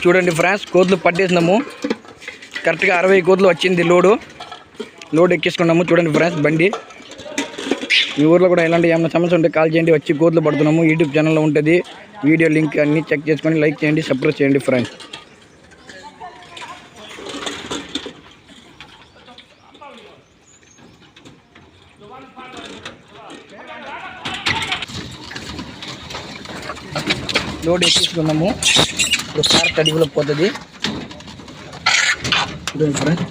చూడండి ఫ్రెండ్స్, కోతులు పట్టేసినాము. కరెక్ట్గా 60 కోతులు వచ్చింది లోడ్ ఎక్కించుకున్నాము. చూడండి ఫ్రెండ్స్, బండి. మీ ఊర్లో కూడా ఇలాంటి ఏమైనా సమస్య ఉంటే కాల్ చేయండి. వచ్చి కోతులు పడుతున్నాము. యూట్యూబ్ ఛానల్లో ఉంటుంది. వీడియో లింక్ అన్నీ చెక్ చేసుకొని లైక్ చేయండి, సబ్స్క్రైబ్ చేయండి ఫ్రెండ్స్. లోడ్ ఎక్కించుకున్నాము. ఇప్పుడు కార్ అడుగులో పోతుంది. చూడండి ఫ్రెండ్స్.